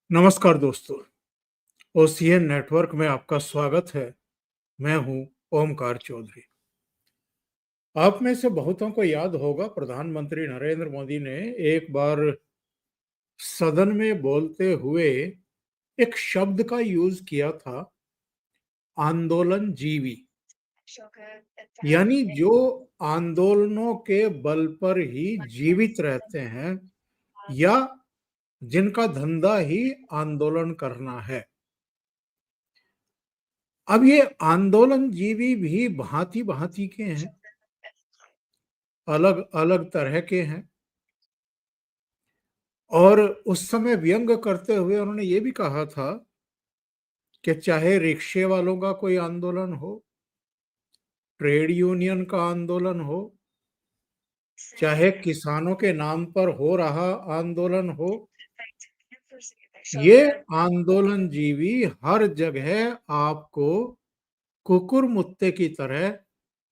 नमस्कार दोस्तों, OCN network में आपका स्वागत है। मैं हूं ओमकार चौधरी। आप में से बहुतों को याद होगा प्रधानमंत्री नरेंद्र मोदी ने एक बार सदन में बोलते हुए एक शब्द का यूज किया था, आंदोलन जीवी। यानी जो आंदोलनों के बल पर ही जीवित रहते हैं या जिनका धंधा ही आंदोलन करना है। अब ये आंदोलन जीवी भी भांति भांति के हैं, अलग अलग तरह के हैं। और उस समय व्यंग करते हुए उन्होंने ये भी कहा था कि चाहे रिक्शे वालों का कोई आंदोलन हो, ट्रेड यूनियन का आंदोलन हो, चाहे किसानों के नाम पर हो रहा आंदोलन हो, ये आंदोलन जीवी हर जगह आपको कुकुर मुत्ते की तरह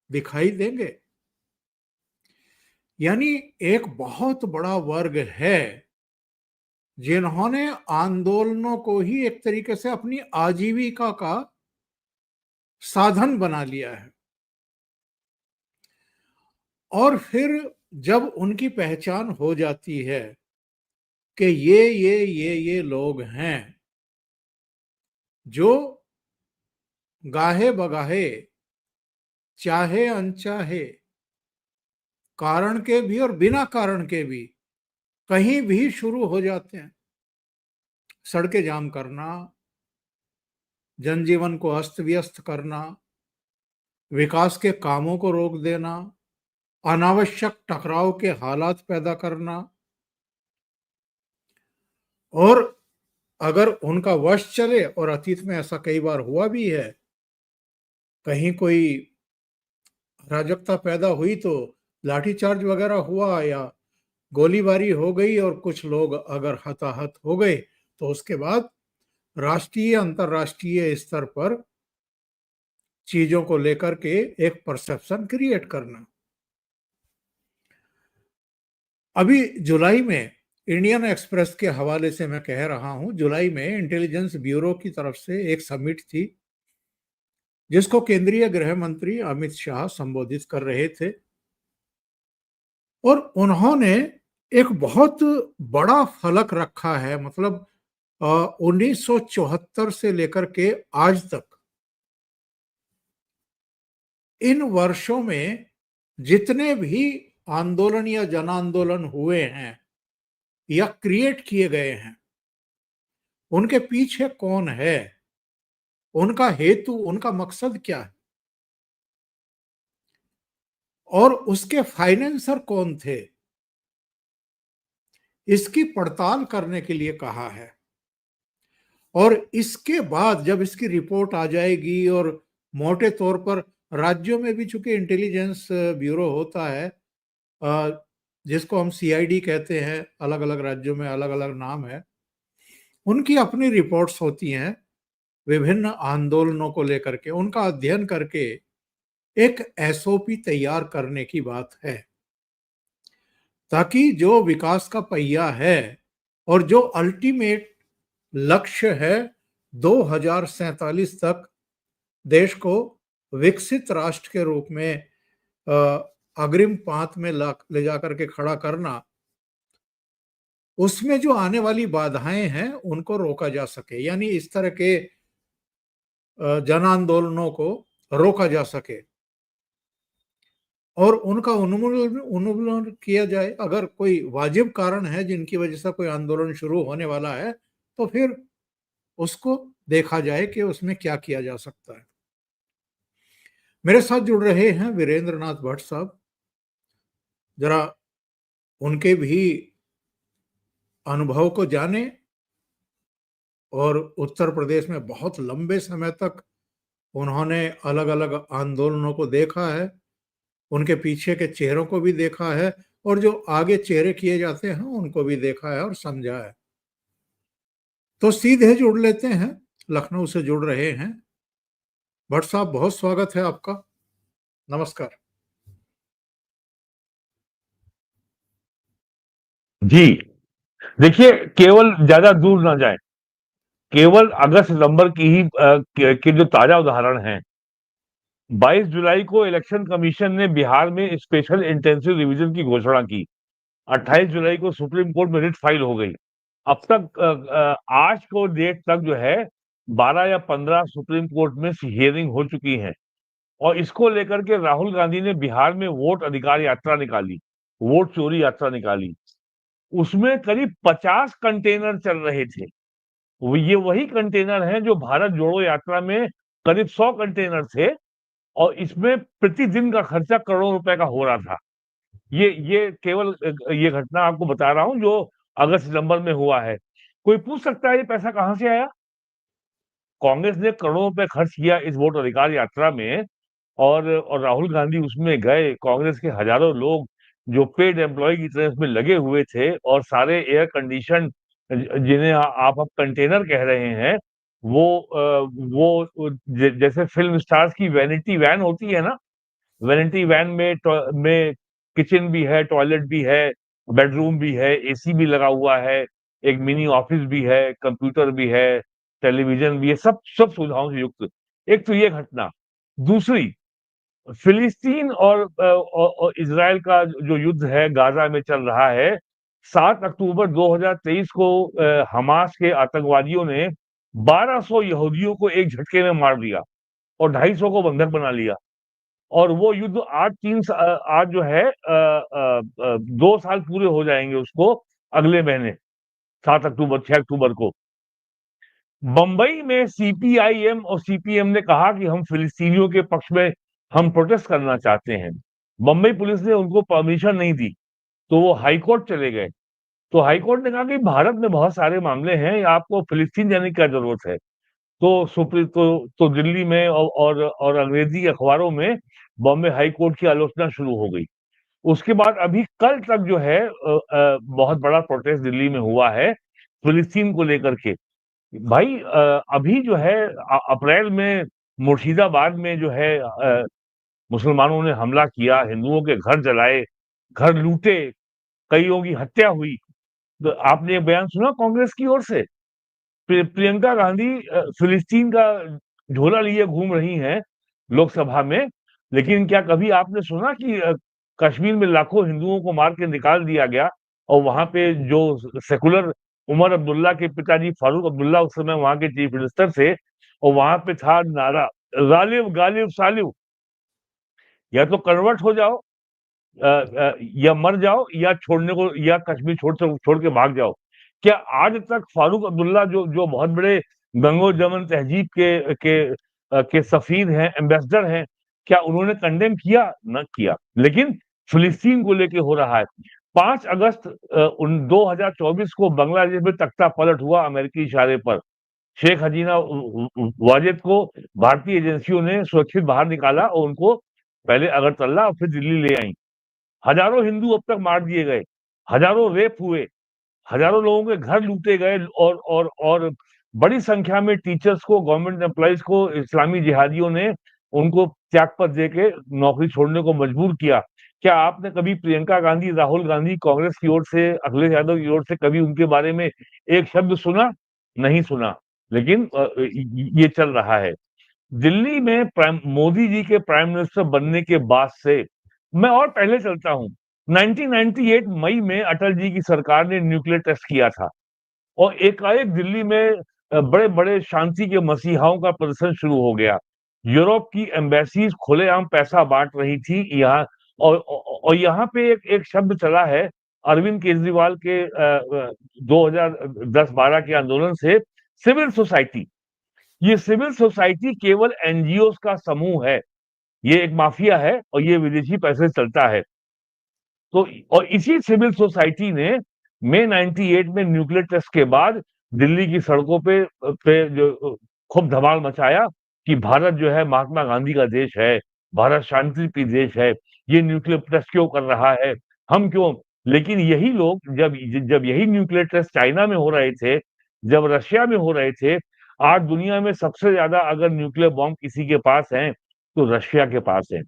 दिखाई देंगे। यानी एक बहुत बड़ा वर्ग है जिन्होंने आंदोलनों को ही एक तरीके से अपनी आजीविका का साधन बना लिया है। और फिर जब उनकी पहचान हो जाती है कि ये लोग हैं जो गाहे बगाहे, चाहे अनचाहे, कारण के भी और बिना कारण के भी कहीं भी शुरू हो जाते हैं, सड़कें जाम करना, जनजीवन को अस्त व्यस्त करना, विकास के कामों को रोक देना, अनावश्यक टकराव के हालात पैदा करना। और अगर उनका वश चले, और अतीत में ऐसा कई बार हुआ भी है, कहीं कोई अराजकता पैदा हुई तो लाठीचार्ज वगैरह हुआ या गोलीबारी हो गई और कुछ लोग अगर हताहत हो गए, तो उसके बाद राष्ट्रीय अंतर्राष्ट्रीय स्तर पर चीजों को लेकर के एक परसेप्शन क्रिएट करना। अभी जुलाई में इंडियन एक्सप्रेस के हवाले से मैं कह रहा हूं, जुलाई में इंटेलिजेंस ब्यूरो की तरफ से एक समिट थी जिसको केंद्रीय गृह मंत्री अमित शाह संबोधित कर रहे थे। और उन्होंने एक बहुत बड़ा फलक रखा है, मतलब 1974 से लेकर के आज तक इन वर्षों में जितने भी आंदोलन या जन आंदोलन हुए हैं या क्रिएट किए गए हैं, उनके पीछे कौन है, उनका हेतु, उनका मकसद क्या है, और उसके फाइनेंसर कौन थे, इसकी पड़ताल करने के लिए कहा है। और इसके बाद जब इसकी रिपोर्ट आ जाएगी, और मोटे तौर पर राज्यों में भी चूंकि इंटेलिजेंस ब्यूरो होता है, जिसको हम सीआईडी कहते हैं, अलग अलग राज्यों में अलग अलग नाम है, उनकी अपनी रिपोर्ट्स होती हैं विभिन्न आंदोलनों को लेकर के। उनका अध्ययन करके एक एसओपी तैयार करने की बात है, ताकि जो विकास का पहिया है और जो अल्टीमेट लक्ष्य है 2047 तक देश को विकसित राष्ट्र के रूप में अग्रिम पांत में ले जाकर के खड़ा करना, उसमें जो आने वाली बाधाएं हैं उनको रोका जा सके, यानी इस तरह के जन आंदोलनों को रोका जा सके और उनका उन्मूलन किया जाए। अगर कोई वाजिब कारण है जिनकी वजह से कोई आंदोलन शुरू होने वाला है, तो फिर उसको देखा जाए कि उसमें क्या किया जा सकता है। मेरे साथ जुड़ रहे हैं वीरेंद्र नाथ भट्ट साहब। जरा उनके भी अनुभव को जाने, और उत्तर प्रदेश में बहुत लंबे समय तक उन्होंने अलग अलग आंदोलनों को देखा है, उनके पीछे के चेहरों को भी देखा है, और जो आगे चेहरे किए जाते हैं उनको भी देखा है और समझा है। तो सीधे जुड़ लेते हैं, लखनऊ से जुड़ रहे हैं भट्ट साहब। बहुत स्वागत है आपका, नमस्कार। जी, देखिए, केवल ज्यादा दूर ना जाए। केवल अगस्त सितंबर की ही के जो ताजा उदाहरण हैं। 22 जुलाई को इलेक्शन कमीशन ने बिहार में स्पेशल इंटेंसिव रिवीजन की घोषणा की। 28 जुलाई को सुप्रीम कोर्ट में रिट फाइल हो गई। अब तक आज को डेट तक जो है 12 या 15 सुप्रीम कोर्ट में हियरिंग हो चुकी हैं। और इसको लेकर के राहुल गांधी ने बिहार में वोट अधिकार यात्रा निकाली, वोट चोरी यात्रा निकाली। उसमें करीब 50 कंटेनर चल रहे थे। ये वही कंटेनर हैं जो भारत जोड़ो यात्रा में करीब 100 कंटेनर थे, और इसमें प्रतिदिन का खर्चा करोड़ों रुपए का हो रहा था। ये केवल ये घटना आपको बता रहा हूं जो अगस्त सितंबर में हुआ है। कोई पूछ सकता है ये पैसा कहां से आया? कांग्रेस ने करोड़ों रुपए खर्च किया इस वोट अधिकार यात्रा में, और राहुल गांधी उसमें गए। कांग्रेस के हजारों लोग जो पेड एम्प्लॉय की तरह उसमें लगे हुए थे, और सारे एयर कंडीशन, जिन्हें आप अब कंटेनर कह रहे हैं, वो जैसे फिल्म स्टार्स की वैनिटी वैन होती है ना, वैनिटी वैन में किचन भी है, टॉयलेट भी है, बेडरूम भी है, एसी भी लगा हुआ है, एक मिनी ऑफिस भी है, कंप्यूटर भी है, टेलीविजन भी है, सब सब सुविधाओं से युक्त। एक तो ये घटना। दूसरी, फिलिस्तीन और इजराइल का जो युद्ध है गाजा में चल रहा है। 7 अक्टूबर 2023 को हमास के आतंकवादियों ने 1200 यहूदियों को एक झटके में मार दिया और 250 को बंधक बना लिया। और वो युद्ध आज जो है 2 साल पूरे हो जाएंगे उसको अगले महीने, 7 अक्टूबर 6 अक्टूबर को। बंबई में सीपीआईएम और सीपीएम ने कहा कि हम फिलिस्तीनियों के पक्ष में हम प्रोटेस्ट करना चाहते हैं। बंबई पुलिस ने उनको परमिशन नहीं दी, तो वो हाई कोर्ट चले गए। तो हाई कोर्ट ने कहा कि भारत में बहुत सारे मामले हैं, आपको फिलिस्तीन जाने की क्या जरूरत है? तो सुप्रीम तो दिल्ली में और अंग्रेजी अखबारों में बॉम्बे हाई कोर्ट की आलोचना शुरू हो गई। उसके बाद अभी कल तक जो है बहुत बड़ा प्रोटेस्ट दिल्ली में हुआ है फिलिस्तीन को लेकर के। भाई अभी जो है अप्रैल में मुर्शिदाबाद में जो है मुसलमानों ने हमला किया, हिंदुओं के घर जलाए, घर लूटे, कईयों की हत्या हुई। तो आपने ये बयान सुना कांग्रेस की ओर से? प्रियंका गांधी फिलिस्तीन का झोला लिए घूम रही हैं लोकसभा में, लेकिन क्या कभी आपने सुना कि कश्मीर में लाखों हिंदुओं को मार के निकाल दिया गया, और वहां पे जो सेकुलर उमर अब्दुल्ला के पिताजी फारूक अब्दुल्ला उस समय वहां के चीफ मिनिस्टर थे, और वहां पे था नारा, गालिब गालिब सालिब, या तो कन्वर्ट हो जाओ, या मर जाओ, या छोड़ने को, या कश्मीर छोड़ के भाग जाओ। क्या आज तक फारूक अब्दुल्ला जो जो बहुत बड़े गंगो जमन तहजीब के सफीर हैं, एम्बेसडर हैं, क्या उन्होंने कंडेम किया? न किया। लेकिन फिलिस्तीन को लेके हो रहा है। 5 अगस्त 2024 को बांग्लादेश में तख्ता पलट हुआ अमेरिकी इशारे पर। शेख हसीना वाजिद को भारतीय एजेंसियों ने सुरक्षित बाहर निकाला, और उनको पहले अगरतला और फिर दिल्ली ले आई। हजारों हिंदू अब तक मार दिए गए, हजारों रेप हुए, हजारों लोगों के घर लूटे गए, और बड़ी संख्या में टीचर्स को, गवर्नमेंट एम्प्लॉइज को इस्लामी जिहादियों ने उनको त्यागपत्र देके नौकरी छोड़ने को मजबूर किया। क्या आपने कभी प्रियंका गांधी, राहुल गांधी, कांग्रेस की ओर से, अखिलेश यादव की ओर से कभी उनके बारे में एक शब्द सुना? नहीं सुना। लेकिन ये चल रहा है। दिल्ली में मोदी जी के प्राइम मिनिस्टर बनने के बाद से, मैं और पहले चलता हूं, 1998 मई में अटल जी की सरकार ने न्यूक्लियर टेस्ट किया था, और एकाएक दिल्ली में बड़े बड़े शांति के मसीहाओं का प्रदर्शन शुरू हो गया। यूरोप की एम्बेसीज खुलेआम पैसा बांट रही थी यहाँ, और यहाँ पे एक शब्द चला है अरविंद केजरीवाल के 2010-12 के आंदोलन से, सिविल सोसाइटी। ये सिविल सोसाइटी केवल एनजीओ का समूह है, ये एक माफिया है, और ये विदेशी पैसे से चलता है। तो और इसी सिविल सोसाइटी ने मई 98 में न्यूक्लियर टेस्ट के बाद दिल्ली की सड़कों पे जो खूब धमाल मचाया कि भारत जो है महात्मा गांधी का देश है, भारत शांति प्रिय देश है, ये न्यूक्लियर टेस्ट क्यों कर रहा है, हम क्यों? लेकिन यही लोग जब जब यही न्यूक्लियर टेस्ट चाइना में हो रहे थे, जब रशिया में हो रहे थे, आज दुनिया में सबसे ज्यादा अगर न्यूक्लियर बॉम्ब किसी के पास है तो रशिया के पास है।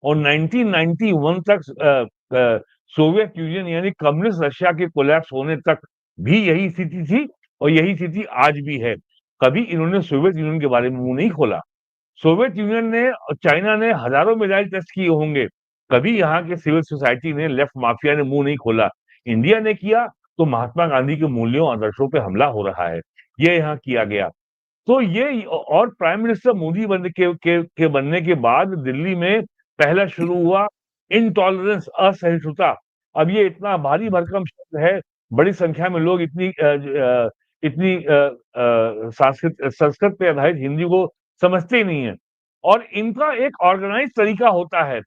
और 1991 तक सोवियत यूनियन यानी कम्युनिस्ट रशिया के कोलैप्स होने तक भी यही स्थिति थी। और यही स्थिति आज भी है। कभी इन्होंने सोवियत यूनियन के बारे में मुँह नहीं खोला। सोवियत यूनियन ने और चाइना ने हज़ारों मिसाइल टेस्ट किए होंगे, कभी यहाँ के सिविल सोसाइटी ने, लेफ्ट माफिया ने मुँह नहीं खोला। इंडिया ने किया, तो महात्मा गांधी के मूल्यों, आदर्शों पे हमला हो रहा है। ये यहाँ किया गया। तो ये और प्राइम मिनिस्टर मोदी के बनने के बाद दिल्ली में पहला शुरू हुआ इनटॉलरेंस, असहिष्णुता। अब ये इतना भारी भरकम शब्द है, बड़ी संख्या में लोग संस्कृत पे आधारित हिंदी को समझते ही नहीं है। और इनका एक ऑर्गेनाइज तरीका होता है।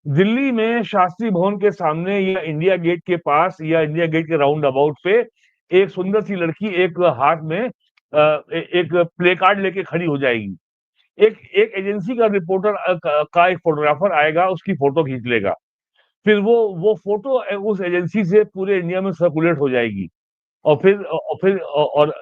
दिल्ली में शास्त्री भवन के सामने या इंडिया गेट के पास या इंडिया गेट के राउंड अबाउट पे एक सुंदर सी लड़की एक हाथ में एक प्ले कार्ड लेके खड़ी हो जाएगी। एक एक एजेंसी का रिपोर्टर का एक फोटोग्राफर आएगा, उसकी फोटो खींच लेगा। फिर वो फोटो उस एजेंसी से पूरे इंडिया में सर्कुलेट हो जाएगी। और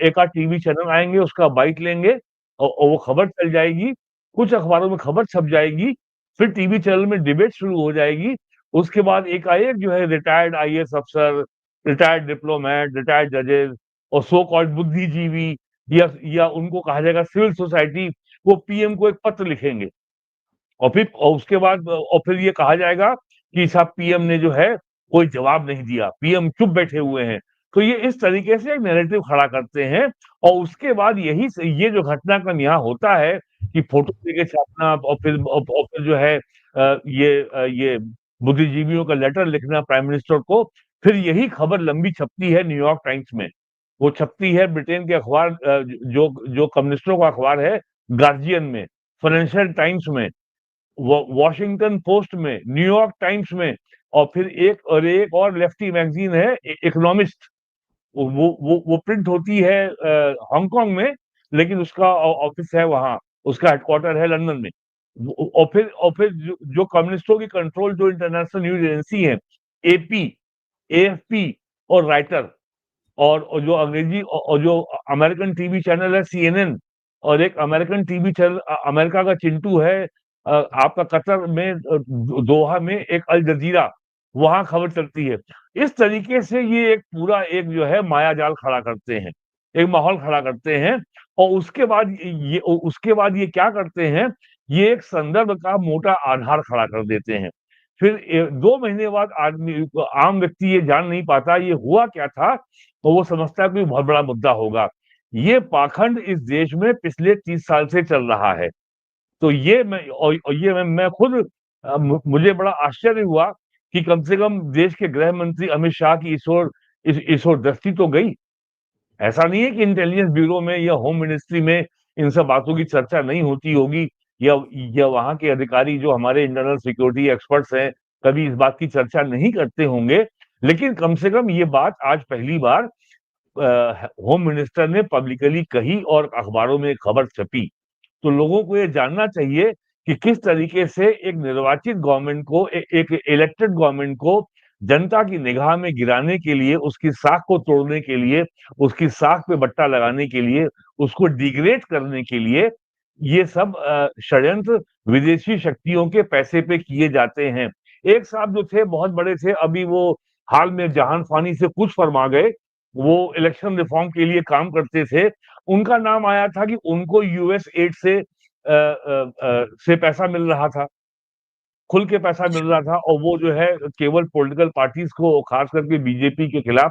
एक आध टीवी चैनल आएँगे, उसका बाइट लेंगे और वो खबर चल जाएगी। कुछ अखबारों में खबर छप जाएगी, फिर टीवी चैनल में डिबेट शुरू हो जाएगी। उसके बाद एकाएक जो है रिटायर्ड आईएएस अफसर, रिटायर्ड डिप्लोमैट, रिटायर्ड जजेस और सो कॉल्ड बुद्धिजीवी या उनको कहा जाएगा सिविल सोसाइटी, वो पीएम को एक पत्र लिखेंगे। और उसके बाद और फिर ये कहा जाएगा कि साहब पीएम ने जो है कोई जवाब नहीं दिया, पीएम चुप बैठे हुए हैं। तो ये इस तरीके से एक नैरेटिव खड़ा करते हैं और उसके बाद ये जो घटनाक्रम यहाँ होता है कि फोटो लेके छापना और फिर जो है ये बुद्धिजीवियों का लेटर लिखना प्राइम मिनिस्टर को, फिर यही खबर लंबी छपती है न्यूयॉर्क टाइम्स में। वो छपती है ब्रिटेन के अखबार जो कम्युनिस्टों का अखबार है गार्जियन में, फाइनेंशियल टाइम्स में, वॉशिंगटन पोस्ट में, न्यूयॉर्क टाइम्स में और फिर एक और लेफ्टी मैगजीन है इकोनॉमिस्ट। वो प्रिंट होती है हांगकांग में, लेकिन उसका ऑफिस है वहां, उसका हेडक्वार्टर है लंदन में। और फिर जो कम्युनिस्टों की कंट्रोल जो इंटरनेशनल न्यूज एजेंसी है, एपी, एएफपी और राइटर और जो अंग्रेजी और जो अमेरिकन टीवी चैनल है सीएनएन और एक अमेरिकन टीवी चैनल अमेरिका का चिंटू है आपका कतर में दोहा में एक अल जजीरा, वहां खबर चलती है। इस तरीके से ये एक पूरा एक जो है माया जाल खड़ा करते हैं, एक माहौल खड़ा करते हैं और उसके बाद ये क्या करते हैं, ये एक संदर्भ का मोटा आधार खड़ा कर देते हैं। फिर 2 महीने बाद आम व्यक्ति ये जान नहीं पाता ये हुआ क्या था, तो वो समझता है कोई बहुत बड़ा मुद्दा होगा। ये पाखंड इस देश में पिछले 30 साल से चल रहा है। तो ये मैं खुद मुझे बड़ा आश्चर्य हुआ कि कम से कम देश के गृह मंत्री अमित शाह की इस ओर दृष्टि तो गई। ऐसा नहीं है कि इंटेलिजेंस ब्यूरो में या होम मिनिस्ट्री में इन सब बातों की चर्चा नहीं होती होगी या वहां के अधिकारी जो हमारे इंटरनल सिक्योरिटी एक्सपर्ट्स हैं कभी इस बात की चर्चा नहीं करते होंगे, लेकिन कम से कम ये बात आज पहली बार होम मिनिस्टर ने पब्लिकली कही और अखबारों में खबर छपी। तो लोगों को ये जानना चाहिए कि किस तरीके से एक निर्वाचित गवर्नमेंट को एक इलेक्टेड गवर्नमेंट को जनता की निगाह में गिराने के लिए, उसकी साख को तोड़ने के लिए, उसकी साख पे बट्टा लगाने के लिए, उसको डिग्रेड करने के लिए ये सब षड्यंत्र विदेशी शक्तियों के पैसे पे किए जाते हैं। एक साहब जो थे बहुत बड़े थे, अभी वो हाल में जहान फानी से कुछ फरमा गए, वो इलेक्शन रिफॉर्म के लिए काम करते थे। उनका नाम आया था कि उनको यूएस एड से पैसा मिल रहा था, खुल के पैसा मिल रहा था और वो जो है केवल पॉलिटिकल पार्टीज को खास करके बीजेपी के खिलाफ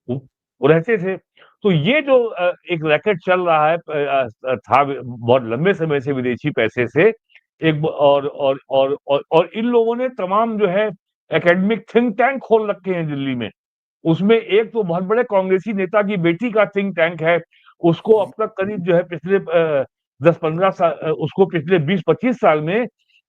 वो रहते थे। तो ये जो एक रैकेट चल रहा है था बहुत लंबे समय से विदेशी पैसे से एक और इन लोगों ने तमाम जो है एकेडमिक थिंक टैंक खोल रखे हैं दिल्ली में। उसमें एक तो बहुत बड़े कांग्रेसी नेता की बेटी का थिंक टैंक है, उसको अब तक करीब जो है पिछले 10-15 साल उसको पिछले 20-25 साल में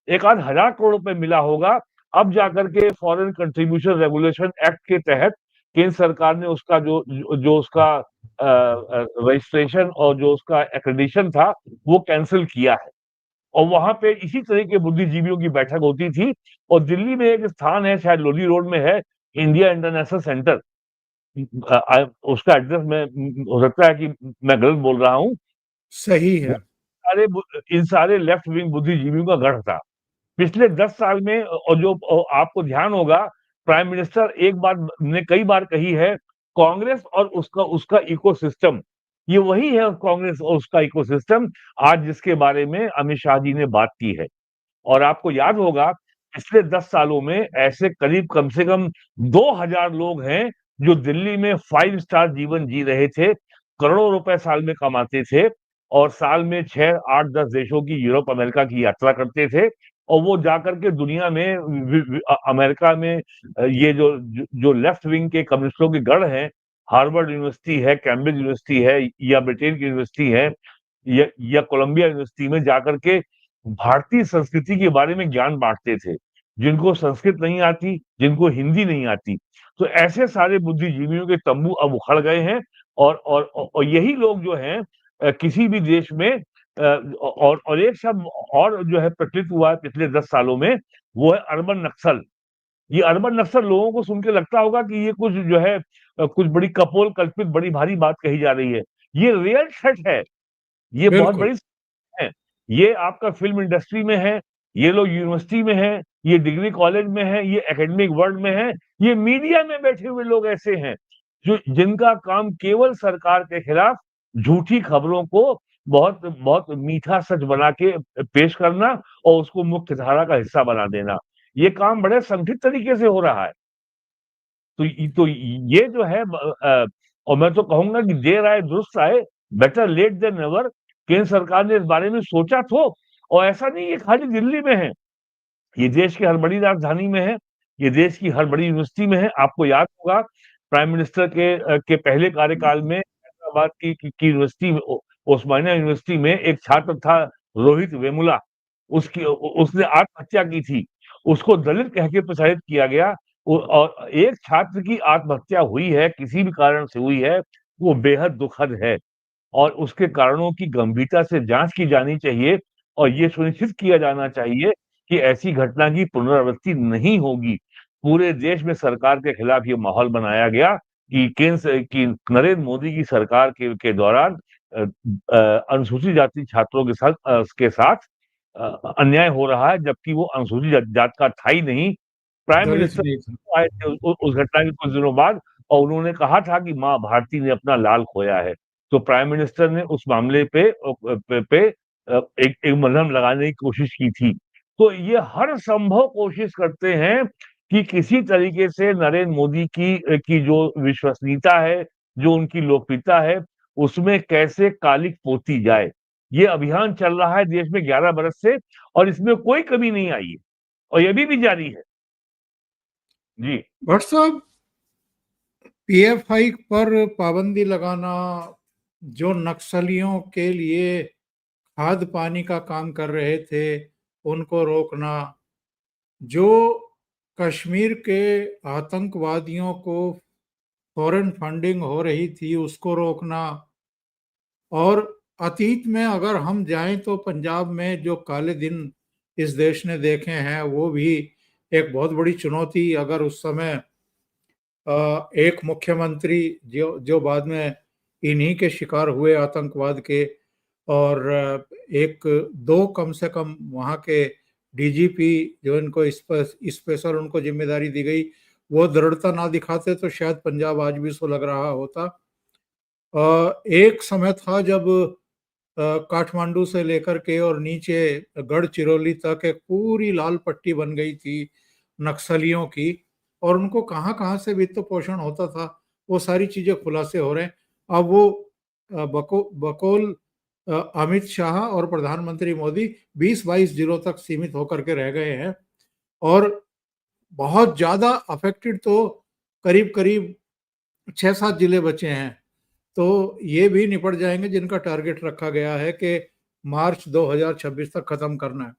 एक आध हजार करोड़ रुपए मिला होगा। अब जाकर के फॉरेन कंट्रीब्यूशन रेगुलेशन एक्ट के तहत केंद्र सरकार ने उसका जो उसका रजिस्ट्रेशन और जो उसका एक्रेडिशन था वो कैंसिल किया है। और वहां पे इसी तरह के बुद्धिजीवियों की बैठक होती थी और दिल्ली में एक स्थान है, शायद लोधी रोड में है, इंडिया इंटरनेशनल सेंटर। उसका एड्रेस में हो सकता है कि मैं गलत बोल रहा हूँ। सही है। इन सारे लेफ्ट विंग बुद्धिजीवियों का गढ़ था पिछले 10 साल में। और जो आपको ध्यान होगा प्राइम मिनिस्टर एक बार ने कई बार कही है कांग्रेस और उसका उसका इकोसिस्टम, ये वही है कांग्रेस और उसका इकोसिस्टम आज जिसके बारे में अमित शाह जी ने बात की है। और आपको याद होगा पिछले 10 सालों में ऐसे करीब कम से कम 2000 लोग हैं जो दिल्ली में 5 स्टार जीवन जी रहे थे, करोड़ों रुपए साल में कमाते थे और साल में 6, 8, 10 देशों की यूरोप, अमेरिका की यात्रा करते थे और वो जाकर के दुनिया में अमेरिका में ये जो लेफ्ट विंग के कम्युनिस्टों के गढ़ हैं, हार्वर्ड यूनिवर्सिटी है, कैम्ब्रिज यूनिवर्सिटी है या ब्रिटेन की यूनिवर्सिटी है या कोलंबिया यूनिवर्सिटी में जाकर के भारतीय संस्कृति के बारे में ज्ञान बांटते थे। जिनको संस्कृत नहीं आती, जिनको हिंदी नहीं आती, तो ऐसे सारे बुद्धिजीवियों के तंबू अब उखड़ गए हैं और यही लोग जो हैं किसी भी देश में और एक शब्द और जो है प्रचलित हुआ है पिछले 10 सालों में, वो है अर्बन नक्सल। ये अर्बन नक्सल लोगों को सुन के लगता होगा कि ये कुछ जो है कुछ बड़ी कपोल कल्पित बड़ी भारी बात कही जा रही है। ये रियल थ्रेट है, ये बहुत बिल्कुल। बड़ी है। ये आपका फिल्म इंडस्ट्री में है, ये लोग यूनिवर्सिटी में हैं, ये डिग्री कॉलेज में है, ये एकेडमिक वर्ल्ड में है, ये मीडिया में बैठे हुए लोग ऐसे हैं जो जिनका काम केवल सरकार के खिलाफ झूठी खबरों को बहुत बहुत मीठा सच बना के पेश करना और उसको मुख्य धारा का हिस्सा बना देना। ये काम बड़े संगठित तरीके से हो रहा है। तो ये जो है और मैं तो कहूंगा कि देर आए दुरुस्त आए, बेटर लेट देन नेवर। केंद्र सरकार ने इस बारे में सोचा तो, और ऐसा नहीं ये खाली दिल्ली में है, ये देश की हर बड़ी राजधानी में है, ये देश की हर बड़ी यूनिवर्सिटी में है। आपको याद होगा प्राइम मिनिस्टर के पहले कार्यकाल में हैदराबाद की यूनिवर्सिटी में ओस्मानिया यूनिवर्सिटी में एक छात्र था रोहित वेमुला, उसने आत्महत्या की थी, उसको दलित कह के प्रचारित किया गया और एक छात्र की आत्महत्या हुई है, किसी भी कारण से हुई है, वो बेहद दुखद है और उसके कारणों की गंभीरता से जांच की जानी चाहिए और ये सुनिश्चित किया जाना चाहिए कि ऐसी घटना की पुनरावृत्ति नहीं होगी। पूरे देश में सरकार के खिलाफ ये माहौल बनाया गया कि नरेंद्र मोदी की सरकार के दौरान अनुसूचित जाति छात्रों के साथ अन्याय हो रहा है, जबकि वो अनुसूचित जात का था ही नहीं। प्राइम दलित मिनिस्टर नहीं था। आए थे उस घटना के कुछ दिनों बाद और उन्होंने कहा था कि माँ भारती ने अपना लाल खोया है। तो प्राइम मिनिस्टर ने उस मामले पे एक मलहम लगाने की कोशिश की थी। तो ये हर संभव कोशिश करते हैं कि किसी तरीके से नरेंद्र मोदी की जो विश्वसनीयता है, जो उनकी लोकप्रियता है, उसमें कैसे कालिक पोती जाए। ये अभियान चल रहा है देश में 11 बरस से और इसमें कोई कमी नहीं आई है और ये अभी भी जारी है। जी। भट्ट साहब, पीएफआई पर पाबंदी लगाना, जो नक्सलियों के लिए खाद पानी का काम कर रहे थे उनको रोकना, जो कश्मीर के आतंकवादियों को फॉरेन फंडिंग हो रही थी उसको रोकना, और अतीत में अगर हम जाएं तो पंजाब में जो काले दिन इस देश ने देखे हैं वो भी एक बहुत बड़ी चुनौती। अगर उस समय एक मुख्यमंत्री जो बाद में इन्हीं के शिकार हुए आतंकवाद के, और एक दो कम से कम वहाँ के डीजीपी जो इनको स्पेशल उनको जिम्मेदारी दी गई, वो दृढ़ता ना दिखाते तो शायद पंजाब आज भी सुलग रहा होता। एक समय था जब काठमांडू से लेकर के और नीचे गढ़चिरौली तक एक पूरी लाल पट्टी बन गई थी नक्सलियों की, और उनको कहाँ कहाँ से वित्त पोषण होता था वो सारी चीजें खुलासे हो रहे हैं। अब वो बकौल अमित शाह और प्रधानमंत्री मोदी 20-22 जिलों तक सीमित होकर के रह गए हैं और बहुत ज्यादा अफेक्टेड तो करीब करीब 6-7 जिले बचे हैं। तो ये भी निपट जाएंगे जिनका टारगेट रखा गया है कि मार्च 2026 तक खत्म करना है।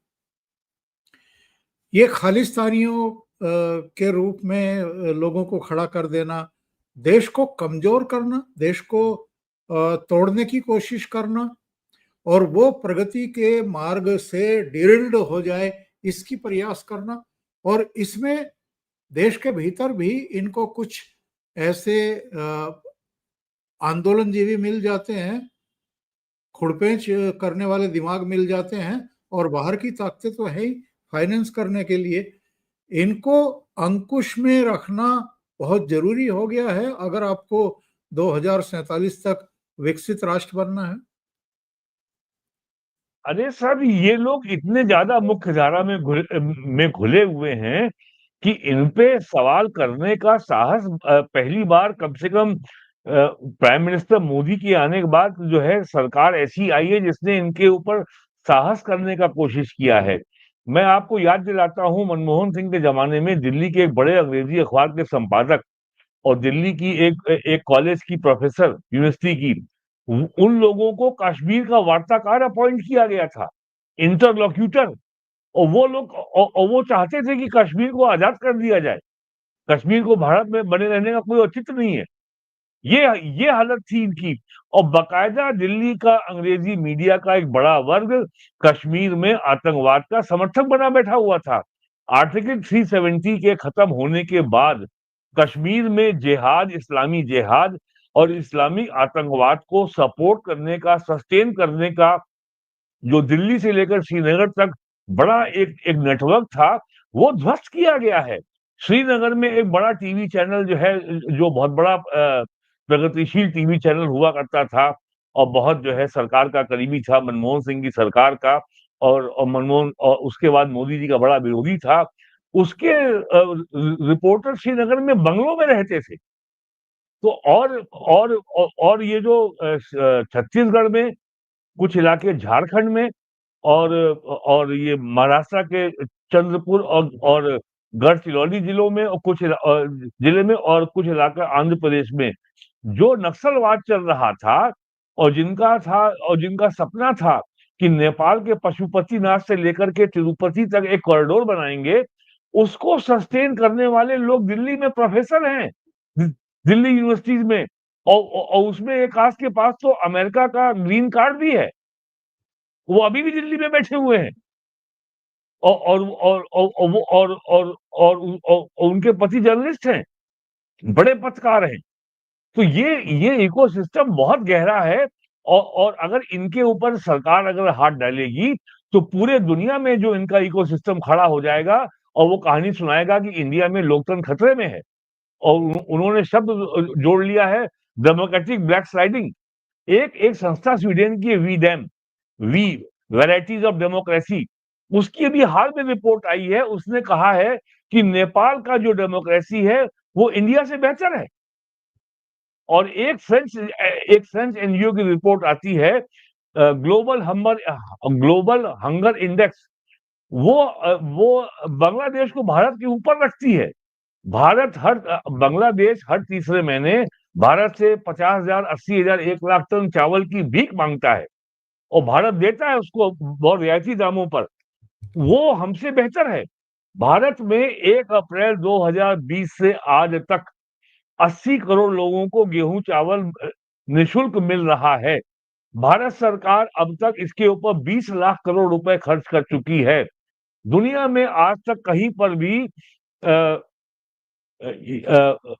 ये खालिस्तानियों के रूप में लोगों को खड़ा कर देना, देश को कमजोर करना, देश को तोड़ने की कोशिश करना और वो प्रगति के मार्ग से डिरिल्ड हो जाए इसकी प्रयास करना, और इसमें देश के भीतर भी इनको कुछ ऐसे आंदोलनजीवी मिल जाते हैं, खुड़पेच करने वाले दिमाग मिल जाते हैं, और बाहर की ताकतें तो है ही फाइनेंस करने के लिए। इनको अंकुश में रखना बहुत जरूरी हो गया है अगर आपको 2047 तक विकसित राष्ट्र बनना है? अरे सर, ये लोग इतने ज्यादा मुख्य धारा में घुले हुए हैं कि इन पे सवाल करने का साहस पहली बार कम से कम प्राइम मिनिस्टर मोदी के आने के बाद जो है सरकार ऐसी आई है जिसने इनके ऊपर साहस करने का कोशिश किया है। मैं आपको याद दिलाता हूं, मनमोहन सिंह के जमाने में दिल्ली के एक बड़े अंग्रेजी अखबार के संपादक और दिल्ली की एक एक कॉलेज की प्रोफेसर, यूनिवर्सिटी की, उन लोगों को कश्मीर का वार्ताकार अपॉइंट किया गया था, इंटरलोक्यूटर। और वो लोग और वो चाहते थे कि कश्मीर को आजाद कर दिया जाए, कश्मीर को भारत में बने रहने का कोई औचित्य नहीं है। ये ये हालत थी इनकी। और बाकायदा दिल्ली का अंग्रेजी मीडिया का एक बड़ा वर्ग कश्मीर में आतंकवाद का समर्थक बना बैठा हुआ था। आर्टिकल 370 के खत्म होने के बाद कश्मीर में जिहाद, इस्लामी जिहाद और इस्लामिक आतंकवाद को सपोर्ट करने का, सस्टेन करने का जो दिल्ली से लेकर श्रीनगर तक बड़ा एक एक नेटवर्क था, वो ध्वस्त किया गया है। श्रीनगर में एक बड़ा टीवी चैनल जो है, जो बहुत बड़ा प्रगतिशील टीवी चैनल हुआ करता था और बहुत जो है सरकार का करीबी था, मनमोहन सिंह की सरकार का, और उसके बाद मोदी जी का बड़ा विरोधी था। उसके रिपोर्टर श्रीनगर में बंगलों में रहते थे। तो और ये जो छत्तीसगढ़ में, कुछ इलाके झारखंड में, और ये महाराष्ट्र के चंद्रपुर और गढ़चिरौली जिलों में, और जिले में, और कुछ इलाका आंध्र प्रदेश में जो नक्सलवाद चल रहा था, और जिनका सपना था कि नेपाल के पशुपतिनाथ से लेकर के तिरुपति तक एक कॉरिडोर बनाएंगे, उसको सस्टेन करने वाले लोग दिल्ली में प्रोफेसर हैं, दिल्ली यूनिवर्सिटीज में। और उसमें एक आध के पास तो अमेरिका का ग्रीन कार्ड भी है, वो अभी भी दिल्ली में बैठे हुए हैं। और उनके पति जर्नलिस्ट हैं, बड़े पत्रकार हैं। तो ये इकोसिस्टम बहुत गहरा है। और अगर इनके ऊपर सरकार अगर हाथ डालेगी तो पूरे दुनिया में जो इनका इकोसिस्टम खड़ा हो जाएगा और वो कहानी सुनाएगा कि इंडिया में लोकतंत्र खतरे में है। और उन्होंने शब्द जोड़ लिया है, डेमोक्रेटिक ब्लैक स्लाइडिंग। एक एक संस्था स्वीडन की, वी वैरायटीज ऑफ डेमोक्रेसी, उसकी अभी हाल में रिपोर्ट आई है। उसने कहा है कि नेपाल का जो डेमोक्रेसी है वो इंडिया से बेहतर है। और एक फ्रेंच एनजीओ की रिपोर्ट आती है, ग्लोबल हंगर इंडेक्स, वो बांग्लादेश को भारत के ऊपर रखती है। बांग्लादेश हर तीसरे महीने भारत से 50,000, 80,000, 1 लाख टन चावल की भीख मांगता है और भारत देता है उसको बहुत रियायती दामों पर। वो हमसे बेहतर है। भारत में 1 अप्रैल 2020 से आज तक 80 करोड़ लोगों को गेहूं चावल निःशुल्क मिल रहा है। भारत सरकार अब तक इसके ऊपर 20 लाख करोड़ रुपए खर्च कर चुकी है। दुनिया में आज तक कहीं पर भी आ,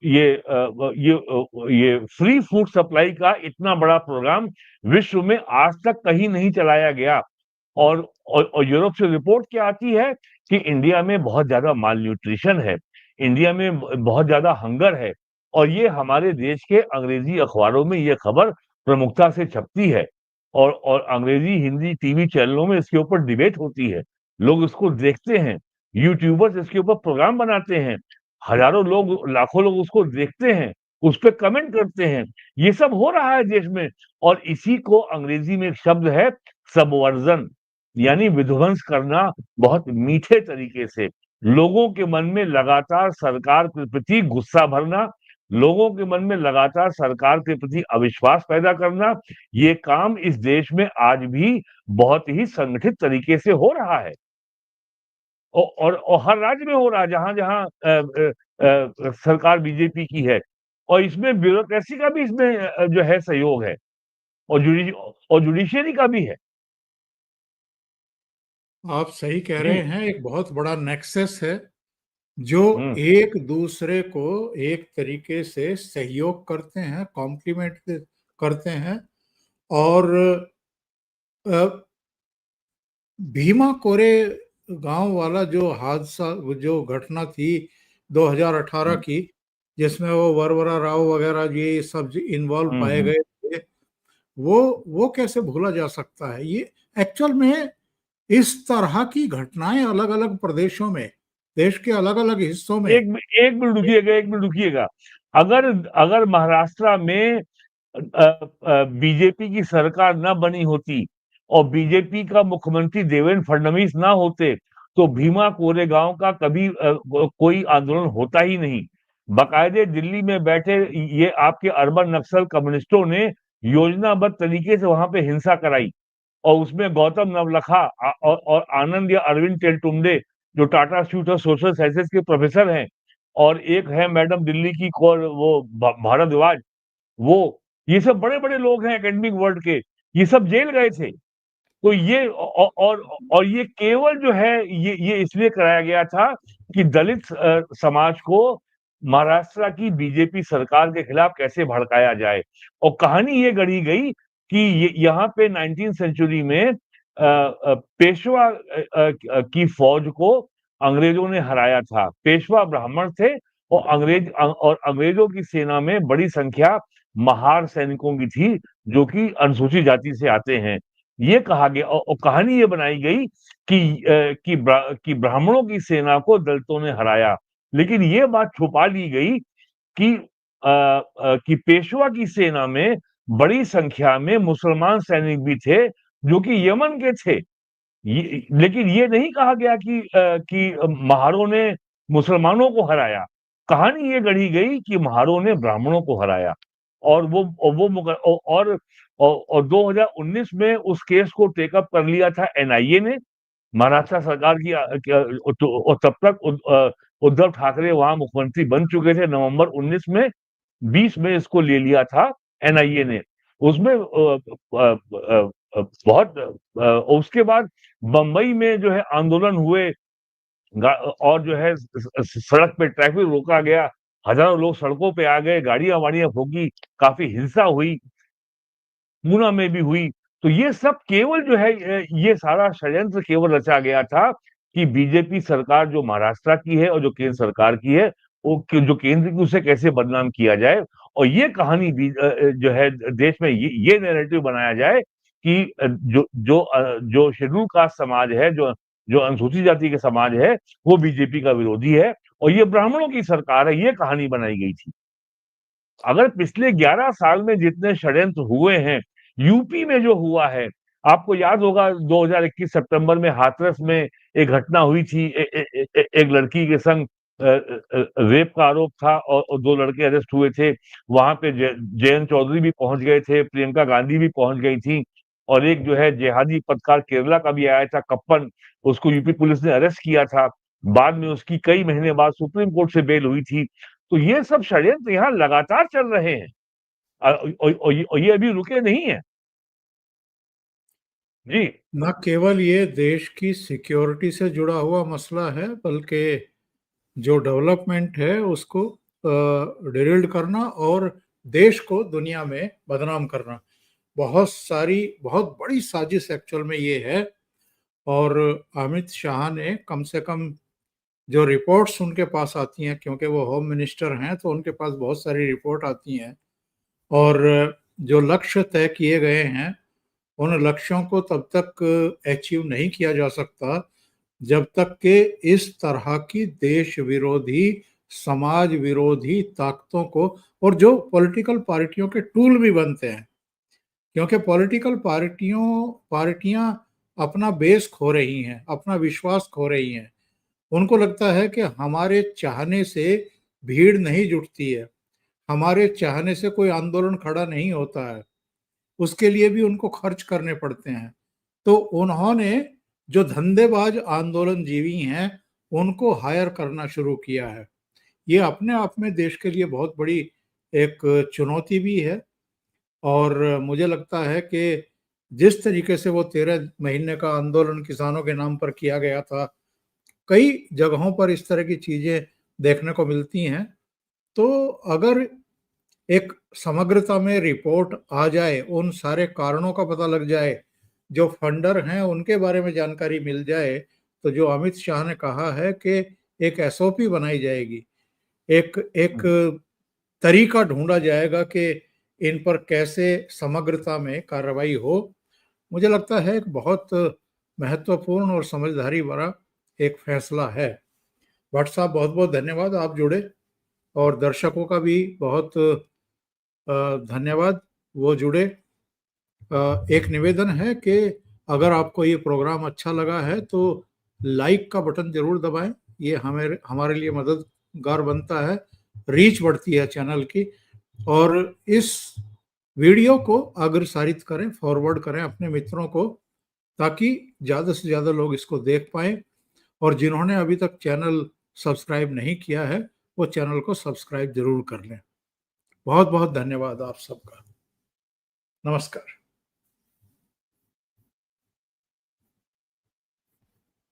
ये फ्री फूड सप्लाई का इतना बड़ा प्रोग्राम विश्व में आज तक कहीं नहीं चलाया गया। और यूरोप से रिपोर्ट क्या आती है कि इंडिया में बहुत ज्यादा माल न्यूट्रिशन है, इंडिया में बहुत ज्यादा हंगर है। और ये हमारे देश के अंग्रेजी अखबारों में ये खबर प्रमुखता से छपती है। और अंग्रेजी हिंदी टीवी चैनलों में इसके ऊपर डिबेट होती है, लोग इसको देखते हैं, यूट्यूबर्स इसके ऊपर प्रोग्राम बनाते हैं, हजारों लोग, लाखों लोग उसको देखते हैं, उस पर कमेंट करते हैं। ये सब हो रहा है देश में। और इसी को अंग्रेजी में एक शब्द है, सबवर्जन, यानी विध्वंस करना, बहुत मीठे तरीके से लोगों के मन में लगातार सरकार के प्रति गुस्सा भरना, लोगों के मन में लगातार सरकार के प्रति अविश्वास पैदा करना। ये काम इस देश में आज भी बहुत ही संगठित तरीके से हो रहा है। और हर राज्य में हो रहा है जहां जहां सरकार बीजेपी की है। और इसमें ब्यूरोक्रेसी का भी इसमें जो है सहयोग है, और जुडिशियरी का भी है। आप सही कह जी। रहे हैं, एक बहुत बड़ा नेक्सस है जो हम्म। एक दूसरे को एक तरीके से सहयोग करते हैं, कॉम्प्लीमेंट करते हैं। और भीमा कोरे गांव वाला जो हादसा, जो घटना थी 2018 की, जिसमें वो वरवरा राव वगैरह ये सब इन्वॉल्व पाए गए थे, वो कैसे भूला जा सकता है? ये एक्चुअल में इस तरह की घटनाएं अलग अलग प्रदेशों में, देश के अलग अलग हिस्सों में। एक मिनट रुकिएगा। अगर अगर महाराष्ट्र में बीजेपी की सरकार न बनी होती और बीजेपी का मुख्यमंत्री देवेंद्र फडणवीस ना होते, तो भीमा कोरेगांव का कभी कोई आंदोलन होता ही नहीं। बाकायदे दिल्ली में बैठे ये आपके अर्बन नक्सल कम्युनिस्टों ने योजनाबद्ध तरीके से वहां पे हिंसा कराई, और उसमें गौतम नवलखा और आनंद या अरविंद तेलतुंबडे, जो Tata institute of social sciences के प्रोफेसर हैं, और एक है मैडम दिल्ली की कौर, वो भारद्वाज, वो, ये सब बड़े बड़े लोग हैं एकेडमिक वर्ल्ड के, ये सब जेल गए थे। तो ये और ये केवल जो है ये इसलिए कराया गया था कि दलित समाज को महाराष्ट्र की बीजेपी सरकार के खिलाफ कैसे भड़काया जाए। और कहानी ये गढ़ी गई कि यहाँ पे 19वीं सेंचुरी में पेशवा की फौज को अंग्रेजों ने हराया था। पेशवा ब्राह्मण थे और अंग्रेजों की सेना में बड़ी संख्या महार सैनिकों की थी, जो कि अनुसूचित जाति से आते हैं। ये कहा गया और कहानी ये बनाई गई कि ब्राह्मणों की सेना को दलितों ने हराया, लेकिन ये बात छुपा ली गई कि पेशवा की सेना में बड़ी संख्या में मुसलमान सैनिक भी थे, जो कि यमन के थे। लेकिन ये नहीं कहा गया कि महारों ने मुसलमानों को हराया। कहानी ये गढ़ी गई कि महारों ने ब्राह्मणों को हराया, और और 2019 में उस केस को टेकअप कर लिया था एनआईए ने, महाराष्ट्र सरकार की। और तब तक उद्धव ठाकरे वहां मुख्यमंत्री बन चुके थे नवंबर 19 में। 20 में इसको ले लिया था एनआईए ने। उसमें बहुत उसके बाद बंबई में जो है आंदोलन हुए, और जो है सड़क पे ट्रैफिक रोका गया, हजारों लोग सड़कों पे आ गए, गाड़ियां वाड़ियां फूकी, काफी हिंसा हुई, पूना में भी हुई। तो ये सब केवल जो है ये सारा षड्यंत्र केवल रचा गया था कि बीजेपी सरकार जो महाराष्ट्र की है और जो केंद्र सरकार की है, वो जो केंद्र की, उसे कैसे बदनाम किया जाए। और ये कहानी भी जो है देश में ये नैरेटिव बनाया जाए कि जो शेड्यूल कास्ट समाज है, जो जो अनुसूचित जाति के समाज है, वो बीजेपी का विरोधी है और ये ब्राह्मणों की सरकार है। ये कहानी बनाई गई थी। अगर पिछले 11 साल में जितने षड्यंत्र हुए हैं, यूपी में जो हुआ है, आपको याद होगा 2021 सितंबर में हाथरस में एक घटना हुई थी, एक लड़की के संग रेप का आरोप था और 2 लड़के अरेस्ट हुए थे। वहां पे जयंत चौधरी भी पहुंच गए थे, प्रियंका गांधी भी पहुंच गई थी, और एक जो है जिहादी पत्रकार केरला का भी आया था, कप्पन, उसको यूपी पुलिस ने अरेस्ट किया था। बाद में उसकी कई महीने बाद सुप्रीम कोर्ट से बेल हुई थी। तो ये सब षड्यंत्र यहाँ लगातार चल रहे हैं, और ये अभी रुके नहीं है जी। न केवल ये देश की सिक्योरिटी से जुड़ा हुआ मसला है, बल्कि जो डेवलपमेंट है उसको डिरेल्ड करना और देश को दुनिया में बदनाम करना, बहुत बड़ी साजिश एक्चुअल में ये है। और अमित शाह ने कम से कम जो रिपोर्ट्स उनके पास आती हैं, क्योंकि वो होम मिनिस्टर हैं, तो उनके पास बहुत सारी रिपोर्ट आती हैं, और जो लक्ष्य तय किए गए हैं उन लक्ष्यों को तब तक अचीव नहीं किया जा सकता जब तक कि इस तरह की देश विरोधी, समाज विरोधी ताकतों को, और जो पॉलिटिकल पार्टियों के टूल भी बनते हैं, क्योंकि पॉलिटिकल पार्टियां अपना बेस खो रही हैं, अपना विश्वास खो रही हैं। उनको लगता है कि हमारे चाहने से भीड़ नहीं जुटती है, हमारे चाहने से कोई आंदोलन खड़ा नहीं होता है, उसके लिए भी उनको खर्च करने पड़ते हैं। तो उन्होंने जो धंधेबाज आंदोलन जीवी हैं उनको हायर करना शुरू किया है। ये अपने आप में देश के लिए बहुत बड़ी एक चुनौती भी है। और मुझे लगता है कि जिस तरीके से वो 13 महीने का आंदोलन किसानों के नाम पर किया गया था, कई जगहों पर इस तरह की चीजें देखने को मिलती हैं। तो अगर एक समग्रता में रिपोर्ट आ जाए, उन सारे कारणों का पता लग जाए, जो फंडर हैं उनके बारे में जानकारी मिल जाए, तो जो अमित शाह ने कहा है कि एक एसओपी बनाई जाएगी, एक एक तरीका ढूंढा जाएगा कि इन पर कैसे समग्रता में कार्रवाई हो। मुझे लगता है एक बहुत महत्वपूर्ण और समझदारी भरा एक फैसला है। भट्ट साहब, बहुत बहुत धन्यवाद, आप जुड़े, और दर्शकों का भी बहुत धन्यवाद, वो जुड़े। एक निवेदन है कि अगर आपको ये प्रोग्राम अच्छा लगा है तो लाइक का बटन जरूर दबाएं, ये हमारे लिए मददगार बनता है, रीच बढ़ती है चैनल की। और इस वीडियो को अग्रसारित करें, फॉरवर्ड करें अपने मित्रों को, ताकि ज़्यादा से ज़्यादा लोग इसको देख पाएं। और जिन्होंने अभी तक चैनल सब्सक्राइब नहीं किया है वो चैनल को सब्सक्राइब जरूर कर लें। बहुत बहुत धन्यवाद आप सबका। नमस्कार।